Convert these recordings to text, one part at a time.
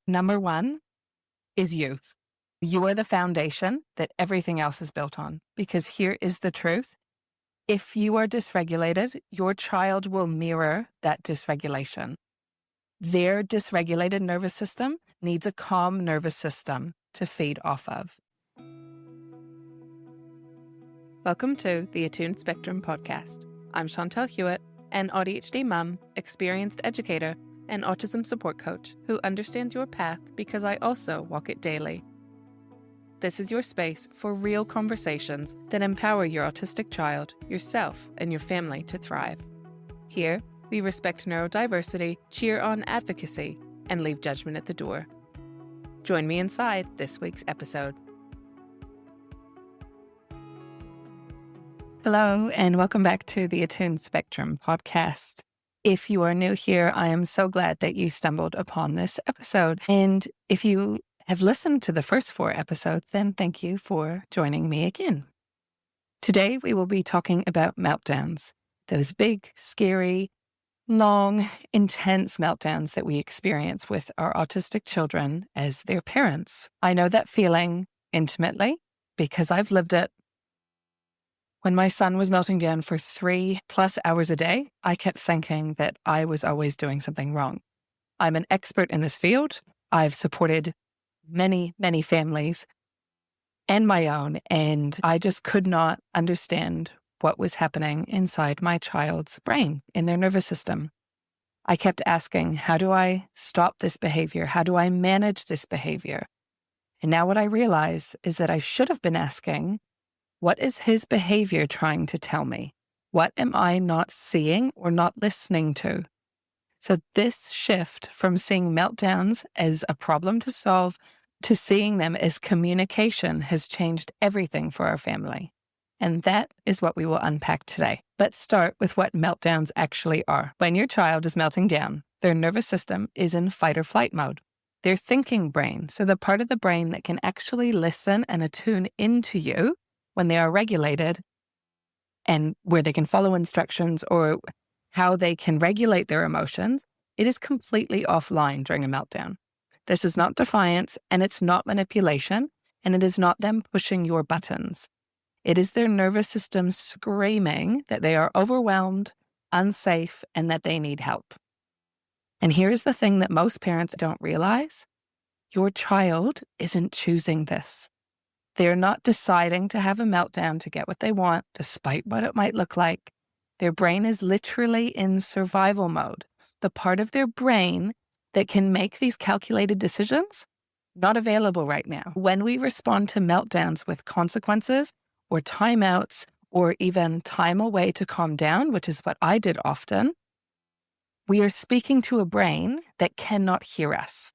Number one is you. You are the foundation that everything else is built on. Because here is the truth. If you are dysregulated, your child will mirror that dysregulation. Their dysregulated nervous system needs a calm nervous system to feed off of. Welcome to the Attuned Spectrum podcast. I'm Chantal Hewitt, an ADHD mum, experienced educator, and autism support coach who understands your path because I also walk it daily. This is your space for real conversations that empower your autistic child, yourself, and your family to thrive. Here, we respect neurodiversity, cheer on advocacy, and leave judgment at the door. Join me inside this week's episode. Hello, and welcome back to the Attuned Spectrum podcast. If you are new here, I am so glad that you stumbled upon this episode. And if you have listened to the first 4 episodes, then thank you for joining me again. Today, we will be talking about meltdowns, those big, scary, long, intense meltdowns that we experience with our autistic children as their parents. I know that feeling intimately because I've lived it. When my son was melting down for 3+ hours a day, I kept thinking that I was always doing something wrong. I'm an expert in this field. I've supported many, many families and my own, and I just could not understand what was happening inside my child's brain, in their nervous system. I kept asking, how do I stop this behavior? How do I manage this behavior? And now what I realize is that I should have been asking, what is his behavior trying to tell me? What am I not seeing or not listening to? So this shift from seeing meltdowns as a problem to solve to seeing them as communication has changed everything for our family. And that is what we will unpack today. Let's start with what meltdowns actually are. When your child is melting down, their nervous system is in fight or flight mode. Their thinking brain, so the part of the brain that can actually listen and attune into you when they are regulated and where they can follow instructions or how they can regulate their emotions, it is completely offline during a meltdown. This is not defiance, and it's not manipulation, and it is not them pushing your buttons. It is their nervous system screaming that they are overwhelmed, unsafe, and that they need help. And here's the thing that most parents don't realize. Your child isn't choosing this. They're not deciding to have a meltdown to get what they want, despite what it might look like. Their brain is literally in survival mode. The part of their brain that can make these calculated decisions, not available right now. When we respond to meltdowns with consequences or timeouts or even time away to calm down, which is what I did often, we are speaking to a brain that cannot hear us.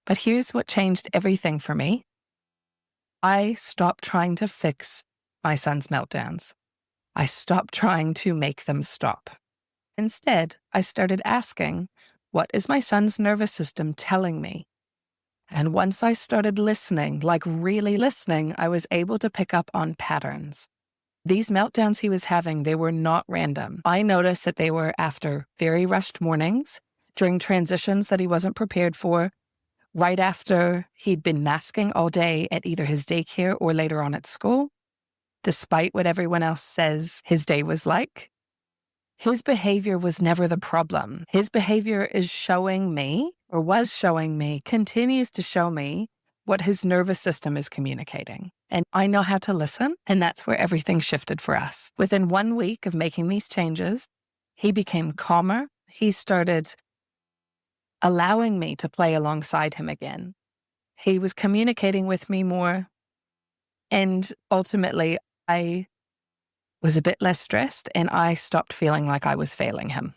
But here's what changed everything for me. I stopped trying to fix my son's meltdowns. I stopped trying to make them stop. Instead, I started asking, what is my son's nervous system telling me? And once I started listening, like really listening, I was able to pick up on patterns. These meltdowns he was having, they were not random. I noticed that they were after very rushed mornings, during transitions that he wasn't prepared for, right after he'd been masking all day at either his daycare or later on at school, despite what everyone else says his day was like. His behavior was never the problem. His behavior is showing me, or was showing me, continues to show me what his nervous system is communicating. And I know how to listen, and that's where everything shifted for us. Within 1 week of making these changes, he became calmer. He started allowing me to play alongside him again. He was communicating with me more, and ultimately I was a bit less stressed and I stopped feeling like I was failing him,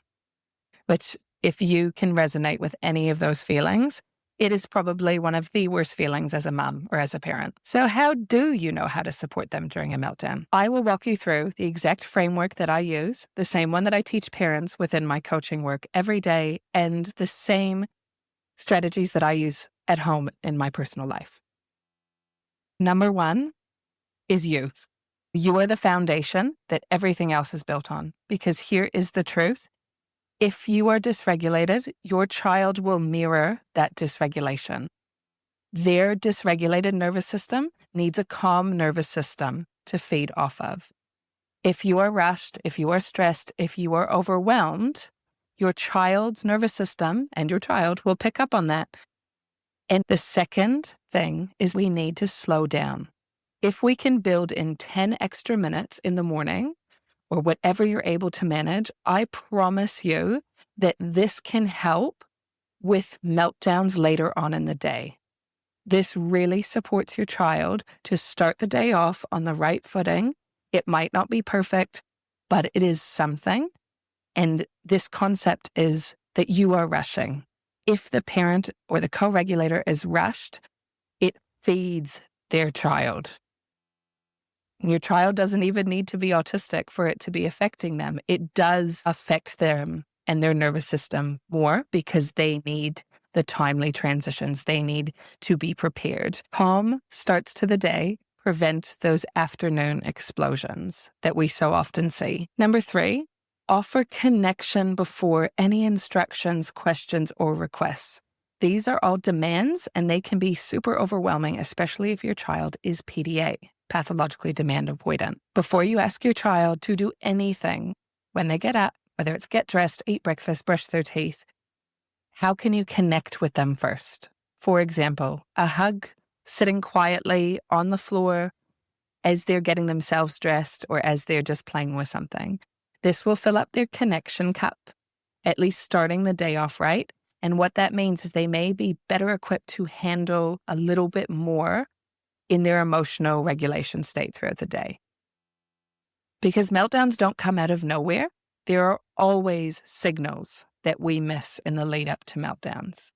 which if you can resonate with any of those feelings, it is probably one of the worst feelings as a mum or as a parent. So how do you know how to support them during a meltdown? I will walk you through the exact framework that I use, the same one that I teach parents within my coaching work every day, and the same strategies that I use at home in my personal life. Number 1 is you. You are the foundation that everything else is built on. Because here is the truth. If you are dysregulated, your child will mirror that dysregulation. Their dysregulated nervous system needs a calm nervous system to feed off of. If you are rushed, if you are stressed, if you are overwhelmed, your child's nervous system and your child will pick up on that. And the second thing is we need to slow down. If we can build in 10 extra minutes in the morning or whatever you're able to manage, I promise you that this can help with meltdowns later on in the day. This really supports your child to start the day off on the right footing. It might not be perfect, but it is something. And this concept is that you are rushing. If the parent or the co-regulator is rushed, it feeds their child. Your child doesn't even need to be autistic for it to be affecting them. It does affect them and their nervous system more because they need the timely transitions. They need to be prepared. Calm starts to the day, prevent those afternoon explosions that we so often see. Number 3, offer connection before any instructions, questions, or requests. These are all demands and they can be super overwhelming, especially if your child is PDA, pathologically demand avoidant. Before you ask your child to do anything when they get up, whether it's get dressed, eat breakfast, brush their teeth, how can you connect with them first? For example, a hug, sitting quietly on the floor as they're getting themselves dressed or as they're just playing with something. This will fill up their connection cup, at least starting the day off right. And what that means is they may be better equipped to handle a little bit more in their emotional regulation state throughout the day. Because meltdowns don't come out of nowhere, there are always signals that we miss in the lead up to meltdowns.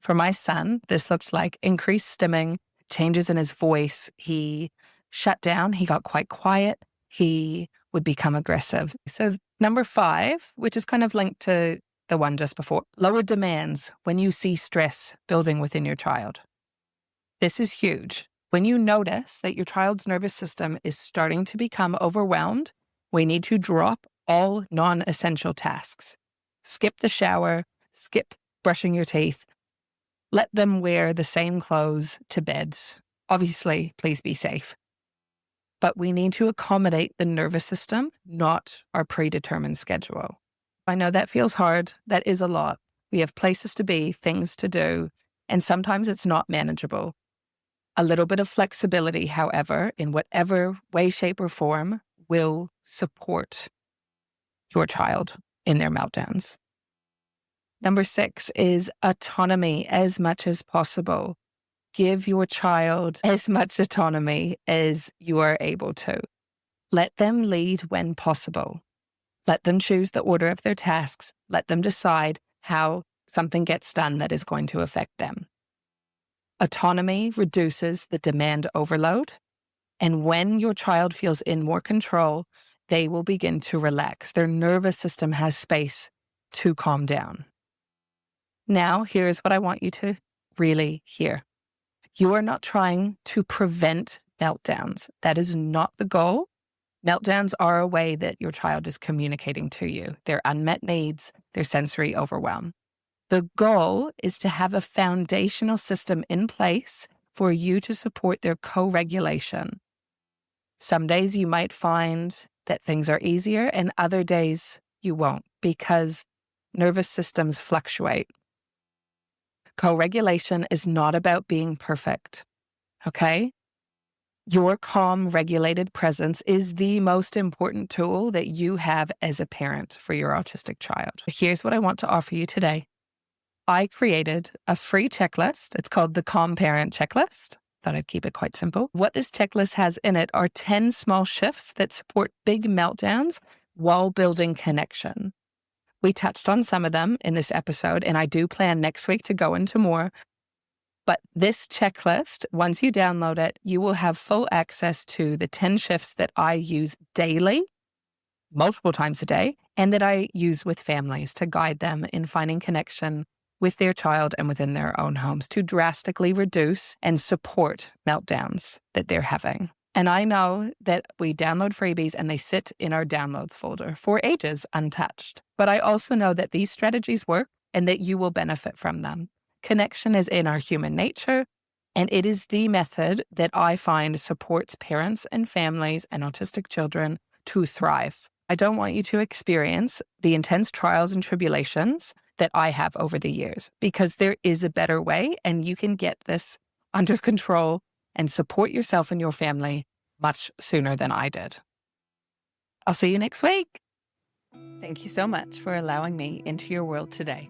For my son, this looked like increased stimming, changes in his voice. He shut down, he got quite quiet, he would become aggressive. So number 5, which is kind of linked to the one just before, lower demands when you see stress building within your child. This is huge. When you notice that your child's nervous system is starting to become overwhelmed, we need to drop all non-essential tasks. Skip the shower, skip brushing your teeth. Let them wear the same clothes to bed. Obviously, please be safe. But we need to accommodate the nervous system, not our predetermined schedule. I know that feels hard. That is a lot. We have places to be, things to do, and sometimes it's not manageable. A little bit of flexibility, however, in whatever way, shape, or form, will support your child in their meltdowns. Number 6 is autonomy as much as possible. Give your child as much autonomy as you are able to. Let them lead when possible. Let them choose the order of their tasks. Let them decide how something gets done that is going to affect them. Autonomy reduces the demand overload, and when your child feels in more control, they will begin to relax. Their nervous system has space to calm down. Now, here's what I want you to really hear. You are not trying to prevent meltdowns. That is not the goal. Meltdowns are a way that your child is communicating to you their unmet needs, their sensory overwhelm. The goal is to have a foundational system in place for you to support their co-regulation. Some days you might find that things are easier and other days you won't because nervous systems fluctuate. Co-regulation is not about being perfect, okay? Your calm, regulated presence is the most important tool that you have as a parent for your autistic child. Here's what I want to offer you today. I created a free checklist. It's called the Calm Parent Checklist. Thought I'd keep it quite simple. What this checklist has in it are 10 small shifts that support big meltdowns while building connection. We touched on some of them in this episode, and I do plan next week to go into more. But this checklist, once you download it, you will have full access to the 10 shifts that I use daily, multiple times a day, and that I use with families to guide them in finding connection with their child and within their own homes to drastically reduce and support meltdowns that they're having. And I know that we download freebies and they sit in our downloads folder for ages untouched. But I also know that these strategies work and that you will benefit from them. Connection is in our human nature, and it is the method that I find supports parents and families and autistic children to thrive. I don't want you to experience the intense trials and tribulations that I have over the years, because there is a better way and you can get this under control and support yourself and your family much sooner than I did. I'll see you next week. Thank you so much for allowing me into your world today.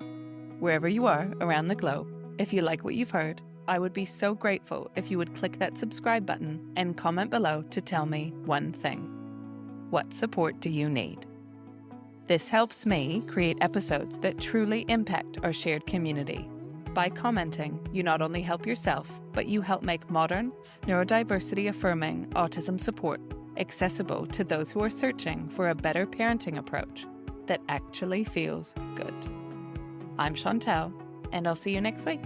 Wherever you are around the globe, if you like what you've heard, I would be so grateful if you would click that subscribe button and comment below to tell me one thing. What support do you need? This helps me create episodes that truly impact our shared community. By commenting, you not only help yourself, but you help make modern, neurodiversity-affirming autism support accessible to those who are searching for a better parenting approach that actually feels good. I'm Chantel, and I'll see you next week.